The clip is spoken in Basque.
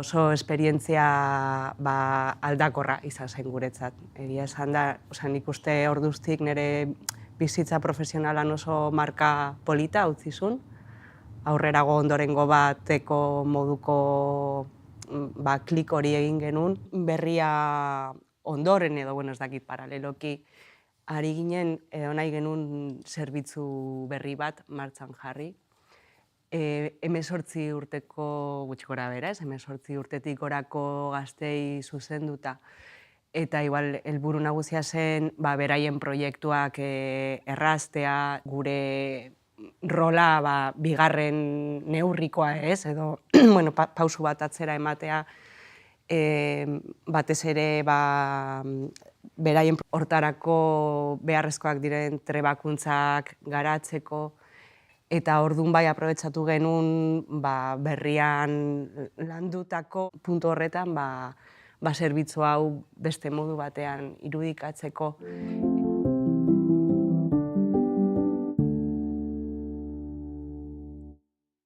Oso esperientzia aldakorra izan zen guretzat. Egia esan da, nik uste orduztik nire bizitza profesionalan oso marka polita utzi zuen. Aurrerago ondorengo bateko moduko klik hori egin genuen. Berria ondoren edo, ez dakit paraleloki, ari ginen edo nahi genuen zerbitzu berri bat martxan jarri. 18 urteko gutxi gora bera, 18 urtetik gorako gaztei zuzenduta. Eta igual helburu nagusia zen beraien proiektuak erraztea, gure rola bigarren neurrikoa ez, edo pausu bat atzera ematea, batez ere beraien hortarako beharrezkoak diren trebakuntzak garatzeko, eta orduan aprobetxatu genuen berrian landutako puntu horretan zerbitzu hau beste modu batean irudikatzeko.